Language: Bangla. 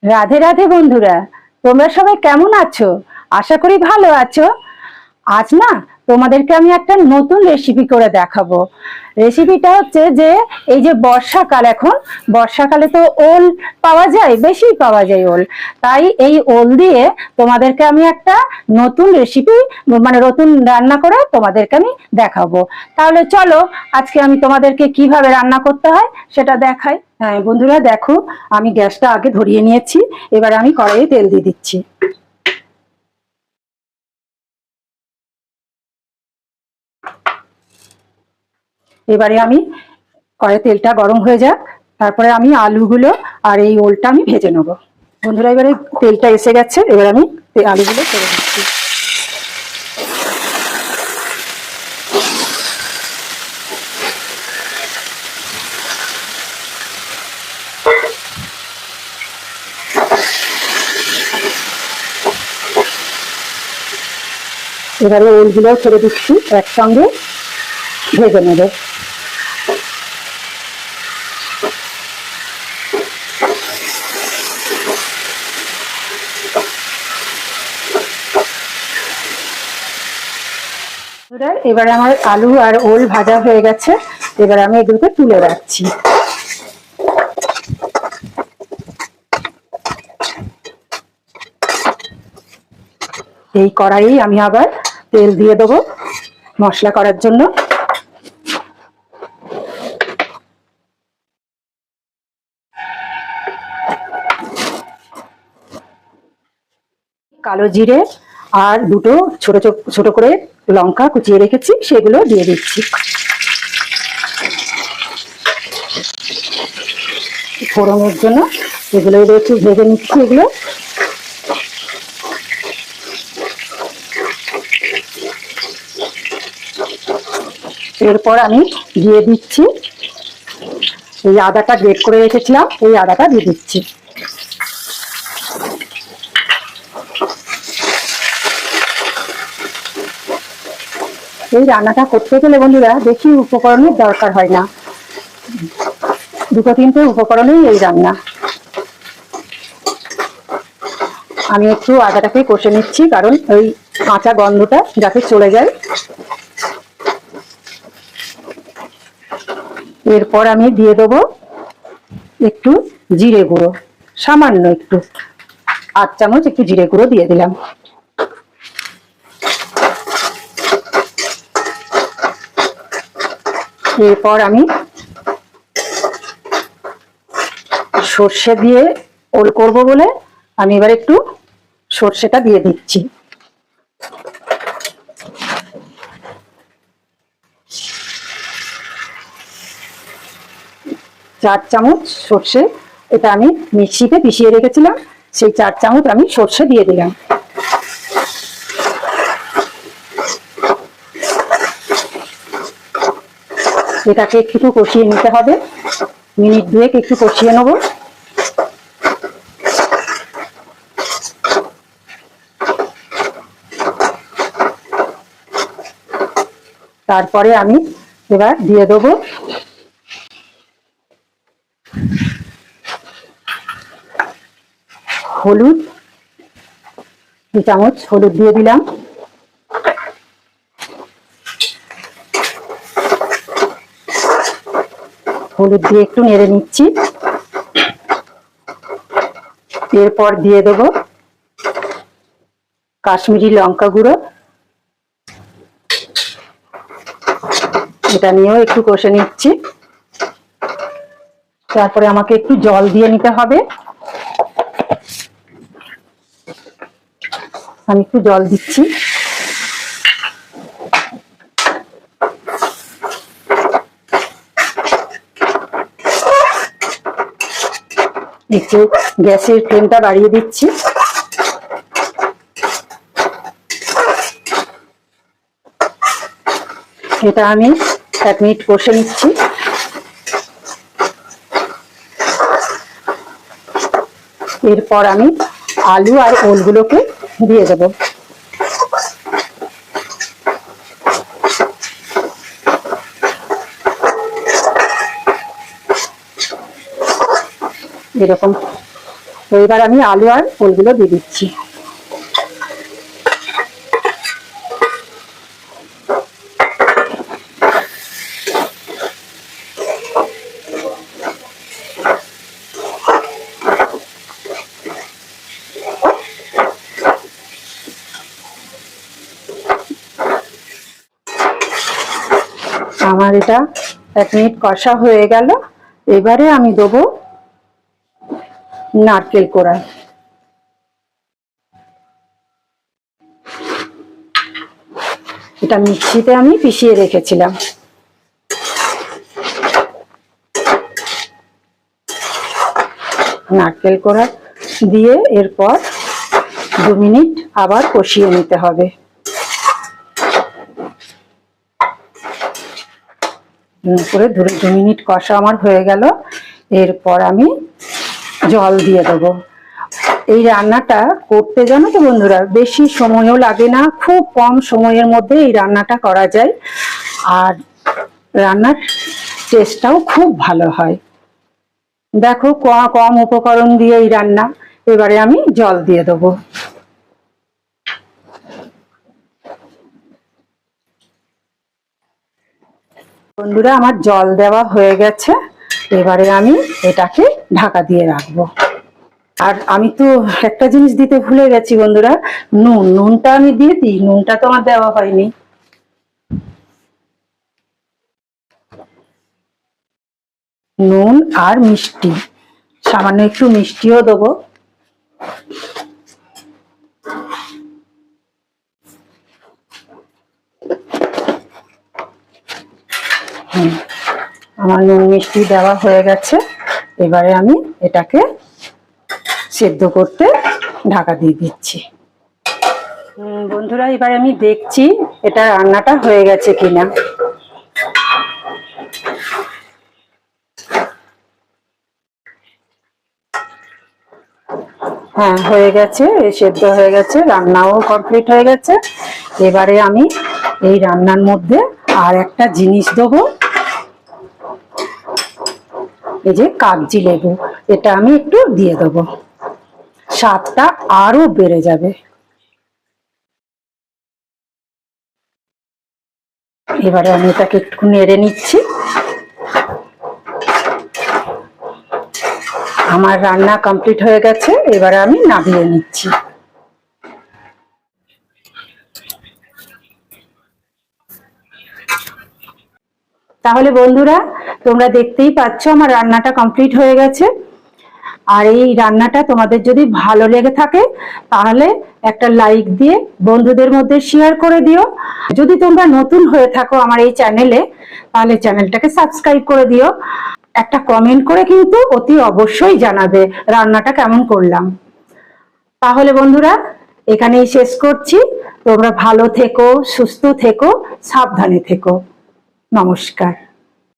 রাধে রাধে বন্ধুরা, তোমরা সবাই কেমন আছো? আশা করি ভালো আছো। আজ না তোমাদেরকে আমি একটা নতুন রেসিপি করে দেখাবো। রেসিপিটা হচ্ছে যে এই যে বর্ষাকাল, এখন বর্ষাকালে তো ওল পাওয়া যায়, বেশি পাওয়া যায় ওল। তাই এই ওল দিয়ে তোমাদেরকে আমি একটা নতুন রেসিপি, মানে নতুন রান্না করে তোমাদেরকে আমি দেখাবো। তাহলে চলো আজকে আমি তোমাদেরকে কিভাবে রান্না করতে হয় সেটা দেখাই। হ্যাঁ বন্ধুরা দেখো, আমি গ্যাসটা আগে ধরিয়ে নিয়েছি। এবার আমি কড়াইয়ে তেল দিয়ে দিচ্ছি। এবারে আমি কড়াইয়ে তেলটা গরম হয়ে যাক, তারপরে আমি আলুগুলো আর এই ওলটা আমি ভেজে নেব। বন্ধুরা এবারে তেলটা এসে গেছে, এবার আমি আলুগুলো ছেড়ে দিচ্ছি। এবারে ওলগুলো ছেড়ে দিচ্ছি, একসঙ্গে ভেজে নেব। এবারে আমার আলু আর ওল ভাজা হয়ে গেছে, এবারে আমি এগুলোকে তুলে রাখছি। এই কড়াইয়ে আমি আবার তেল দিয়ে দেবো মশলা করার জন্য। কালো জিরে আর দুটো ছোট ছোট করে লঙ্কা কুচিয়ে রেখেছি, সেগুলো দিয়ে দিচ্ছি। ফোড়নের জন্য এগুলো একটু ভেজে নিচ্ছি। এগুলো এরপর আমি দিয়ে দিচ্ছি এই আদাটা গ্রেট করে রেখেছিলাম, এই আদাটা দিয়ে দিচ্ছি। এই রান্নাটা করতে গেলে বন্ধুরা বেশি উপকরণের দরকার হয় না, দুটো তিনটে উপকরণেই এই রান্না। আমি একটু আদাটাকে কষে নিচ্ছি, কারণ ওই কাঁচা গন্ধটা যাতে চলে যায়। এরপর আমি দিয়ে দেবো একটু জিরে গুঁড়ো, সামান্য একটু, 8 চামচ একটু জিরে গুঁড়ো দিয়ে দিলাম। এরপর আমি সর্ষে দিয়ে ওল করব বলে আমি এবার একটু সর্ষেটা দিয়ে দিচ্ছি। চার চামচ সর্ষে, এটা আমি মিক্সিতে পিষিয়ে রেখেছিলাম, সেই 4 চামচ আমি সর্ষে দিয়ে দিলাম। এটাকে একটু কষিয়ে নিতে হবে, মিনিট 2 একটু কষিয়ে নেব। তারপরে আমি এবার দিয়ে দেবো হলুদ, 2 চামচ হলুদ দিয়ে দিলাম। হলুদ দিয়ে একটু নেড়ে নিচ্ছি। এরপর দিয়ে দেবো কাশ্মীরি লঙ্কা গুঁড়ো, এটা নিয়েও একটু কষে নিচ্ছি। তারপরে আমাকে একটু জল দিয়ে নিতে হবে, আমি একটু জল দিচ্ছি। একটু গ্যাসের ফ্লেমটা বাড়িয়ে দিচ্ছি। এটা আমি 1 মিনিট কষে নিচ্ছি। এরপর আমি আলু আর ওলগুলোকে দিয়ে দেবো। এরকম তো এবার আমি আলু আর ওলগুলো দিয়ে দিচ্ছি। আমার এটা 1 মিনিট কষা হয়ে গেল। এবারে আমি দেবো নারকেল কোড়া। এটা মিক্সিতে আমি পিষিয়ে রেখেছিলাম। নারকেল কোড়া দিয়ে এরপর 2 মিনিট আবার কষিয়ে নিতে হবে। করে 2 মিনিট কষা আমার হয়ে গেল। এরপর আমি জল দিয়ে দেবো। এই রান্নাটা করতে জানো তো বন্ধুরা, বেশি সময়ও লাগে না, খুব কম সময়ের মধ্যে এই রান্নাটা করা যায়, আর রান্নার টেস্টটাও খুব ভালো হয়। দেখো কম উপকরণ দিয়ে এই রান্না। এবারে আমি জল দিয়ে দেবো। বন্ধুরা, আমার জল দেওয়া হয়ে গেছে। এবারে আমি এটাকে ঢাকা দিয়ে রাখবো। আর আমি তো একটা জিনিস দিতে ভুলে গেছি বন্ধুরা, নুনটা আমি দিয়ে দিই, নুনটা তো আমার দেওয়া হয়নি। নুন আর মিষ্টি, সামান্য একটু মিষ্টিও দেবো। আমার নুন মিষ্টি দেওয়া হয়ে গেছে। এবারে আমি এটাকে সেদ্ধ করতে ঢাকা দিয়ে দিচ্ছি। বন্ধুরা, এবারে আমি দেখছি এটা রান্নাটা হয়ে গেছে কিনা। হ্যাঁ, হয়ে গেছে, সেদ্ধ হয়ে গেছে, রান্নাও কমপ্লিট হয়ে গেছে। এবারে আমি এই রান্নার মধ্যে আর একটা জিনিস দেবো, এই যে কাগজি লেবু, এটা আমি একটু দিয়ে দেবো, স্বাদটা আরো বেড়ে যাবে। এবারে আমি এটাকে একটু নেড়ে নিচ্ছি। আমার রান্না কমপ্লিট হয়ে গেছে। এবারে আমি নামিয়ে নিচ্ছি। তাহলে বন্ধুরা, তোমরা দেখতেই পাচ্ছ আমার রান্নাটা কমপ্লিট হয়ে গেছে। আর এই রান্নাটা তোমাদের যদি ভালো লেগে থাকে তাহলে একটা লাইক দিয়ে বন্ধুদের মধ্যে শেয়ার করে দিও। যদি তোমরা নতুন হয়ে থাকো আমার এই চ্যানেলে, তাহলে চ্যানেলটাকে সাবস্ক্রাইব করে দিও। একটা কমেন্ট করে কিন্তু অতি অবশ্যই জানাবে রান্নাটা কেমন করলাম। তাহলে বন্ধুরা, এখানেই শেষ করছি। তোমরা ভালো থেকো, সুস্থ থেকো, সাবধানে থেকো। নমস্কার।